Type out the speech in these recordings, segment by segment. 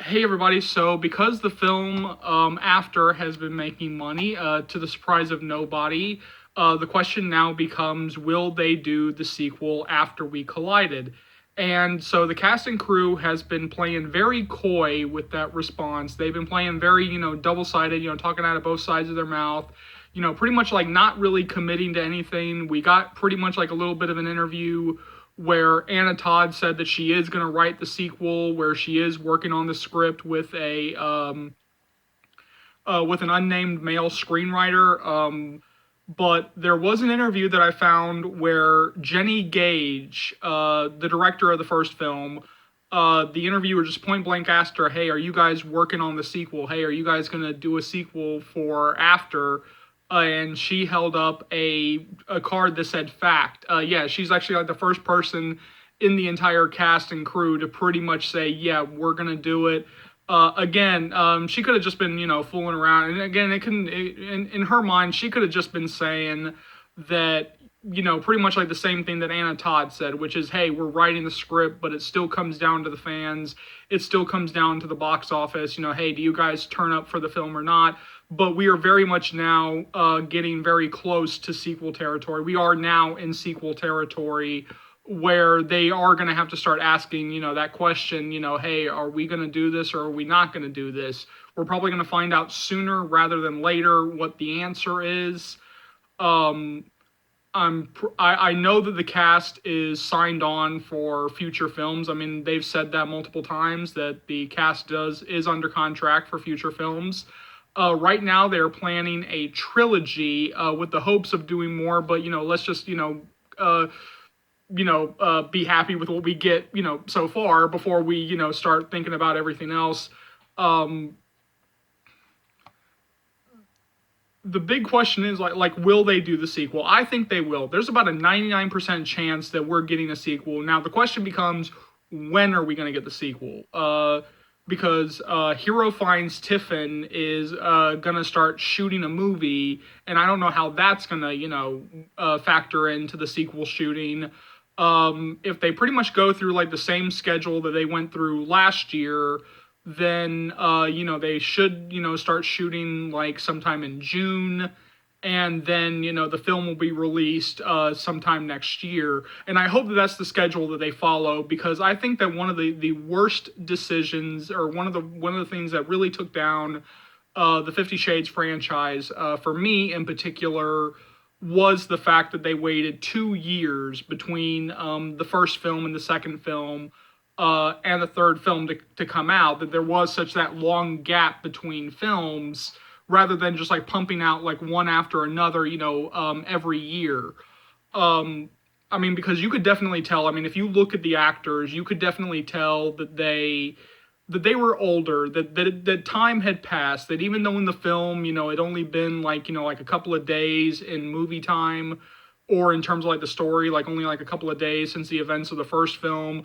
Hey everybody, so because the film After has been making money to the surprise of nobody, the question now becomes, will they do the sequel After We Collided? And so the cast and crew has been playing very coy with that response. They've been playing very, double-sided, talking out of both sides of their mouth, pretty much like not really committing to anything. We got pretty much like a little bit of an interview where Anna Todd said that she is going to write the sequel, where she is working on the script with an unnamed male screenwriter. But there was an interview that I found where Jenny Gage, the director of the first film, the interviewer just point blank asked her, "Hey, are you guys working on the sequel? Hey, are you guys going to do a sequel for After?" And she held up a card that said fact. Yeah, she's actually like the first person in the entire cast and crew to pretty much say, yeah, we're gonna do it. Again, she could have just been, fooling around. And again, in her mind, she could have just been saying that, pretty much like the same thing that Anna Todd said, which is, hey, we're writing the script, but it still comes down to the fans. It still comes down to the box office. Hey, do you guys turn up for the film or not? But we are very much now getting very close to sequel territory. We are now in sequel territory where they are going to have to start asking, that question, hey, are we going to do this or are we not going to do this? We're probably going to find out sooner rather than later what the answer is. I know that the cast is signed on for future films. I mean, they've said that multiple times that the cast is under contract for future films. Right now, they're planning a trilogy with the hopes of doing more. But let's just be happy with what we get so far before we start thinking about everything else. The big question is like will they do the sequel? I think they will. There's about a 99% chance that we're getting a sequel. Now the question becomes, when are we going to get the sequel? Because Hero Finds Tiffin is going to start shooting a movie, and I don't know how that's going to factor into the sequel shooting. If they pretty much go through like the same schedule that they went through last year, then they should start shooting like sometime in June, and then the film will be released sometime next year. And I hope that that's the schedule that they follow, because I think that one of the worst decisions, or one of the things that really took down the 50 Shades franchise for me in particular, was the fact that they waited 2 years between the first film and the second film and the third film to come out, that there was such that long gap between films rather than just like pumping out like one after another, every year. I mean, because you could definitely tell, I mean, if you look at the actors, you could definitely tell that they were older, that time had passed, that even though in the film, it only been like, like a couple of days in movie time, or in terms of like the story, like only like a couple of days since the events of the first film,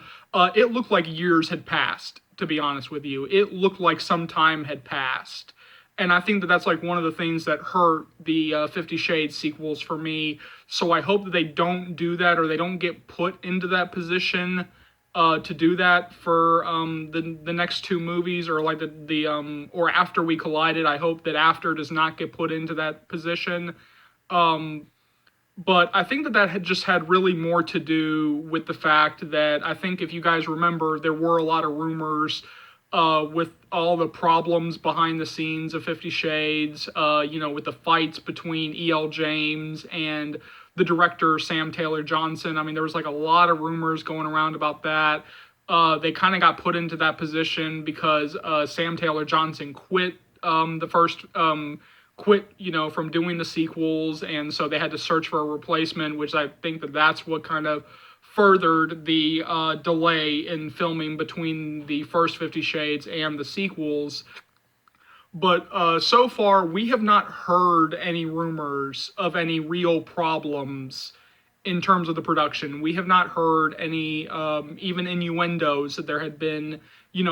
it looked like years had passed, to be honest with you. It looked like some time had passed. And I think that that's like one of the things that hurt the 50 Shades sequels for me. So I hope that they don't do that, or they don't get put into that position to do that for the next two movies, or like or After We Collided. I hope that After does not get put into that position. But I think that had really more to do with the fact that, I think if you guys remember, there were a lot of rumors with all the problems behind the scenes of 50 Shades, with the fights between E.L. James and the director Sam Taylor Johnson. I mean, there was like a lot of rumors going around about that. They kind of got put into that position because Sam Taylor Johnson quit from doing the sequels, and so they had to search for a replacement, which I think that's what kind of furthered the delay in filming between the first 50 Shades and the sequels. But so far, we have not heard any rumors of any real problems in terms of the production. We have not heard any even innuendos that there had been,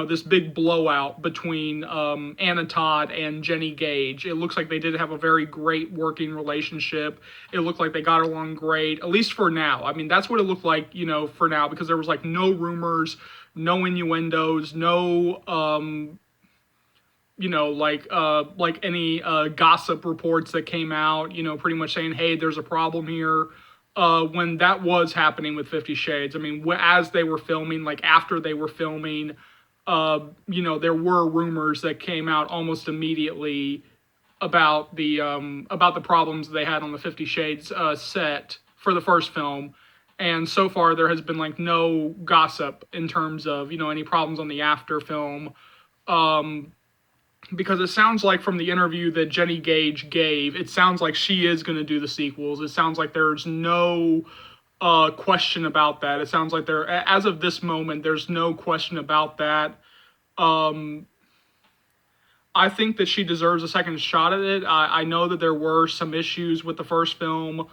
this big blowout between Anna Todd and Jenny Gage. It looks like they did have a very great working relationship. It looked like they got along great, at least for now. I mean, that's what it looked like, for now, because there was like no rumors, no innuendos, no like any gossip reports that came out, pretty much saying, hey, there's a problem here. When that was happening with 50 Shades, I mean, as they were filming, like after they were filming, there were rumors that came out almost immediately about the problems they had on the 50 Shades set for the first film. And so far, there has been like no gossip in terms of any problems on the after film. Because it sounds like from the interview that Jenny Gage gave, it sounds like she is going to do the sequels. It sounds like there's no question about that. It sounds like as of this moment, there's no question about that. I think that she deserves a second shot at it. I know that there were some issues with the first film.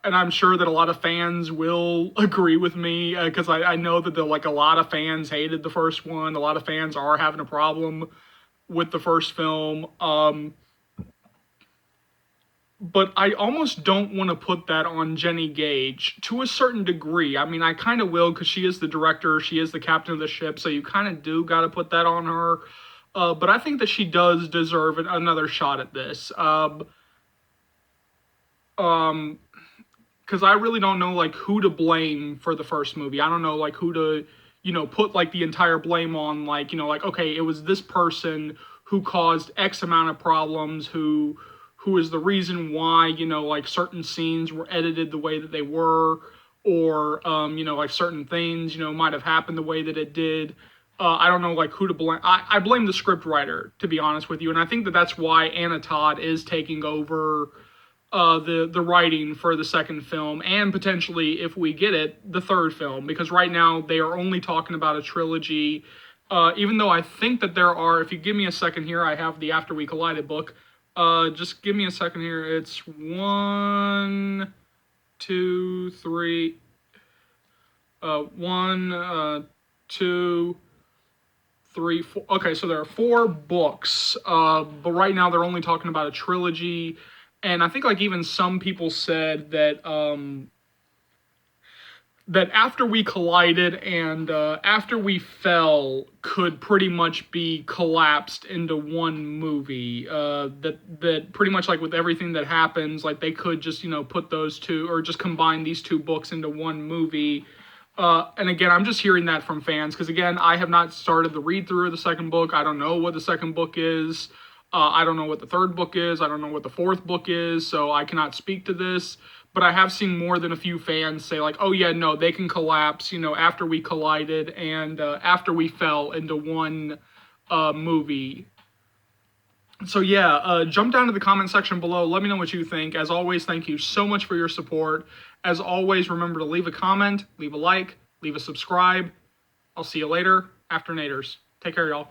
And I'm sure that a lot of fans will agree with me because I know that a lot of fans hated the first one. A lot of fans are having a problem with the first film. But I almost don't want to put that on Jenny Gage to a certain degree. I mean, I kind of will because she is the director, she is the captain of the ship, so you kind of do got to put that on her. But I think that she does deserve another shot at this. Because I really don't know like who to blame for the first movie. I don't know like who to put like the entire blame on, like like, okay, it was this person who caused X amount of problems, who is the reason why like certain scenes were edited the way that they were, or like certain things might have happened the way that it did. I don't know like who to blame. I blame the script writer, to be honest with you, and I think that that's why Anna Todd is taking over the writing for the second film, and potentially, if we get it, the third film, because right now they are only talking about a trilogy. Even though I think that there are, if you give me a second here, I have the After We Collided book. Just give me a second here. It's 1, 2, 3. 1, 2, 3, 4. Okay, so there are 4 books. But right now they're only talking about a trilogy. And I think like even some people said that that After We Collided and After We Fell could pretty much be collapsed into one movie. That pretty much like with everything that happens, like they could just put those two, or just combine these 2 books into one movie. And again, I'm just hearing that from fans because again, I have not started the read through of the second book. I don't know what the second book is. I don't know what the third book is. I don't know what the fourth book is, so I cannot speak to this. But I have seen more than a few fans say, like, oh, yeah, no, they can collapse, After We Collided and After We Fell into one movie. So, yeah, jump down to the comment section below. Let me know what you think. As always, thank you so much for your support. As always, remember to leave a comment, leave a like, leave a subscribe. I'll see you later. After Naders. Take care, y'all.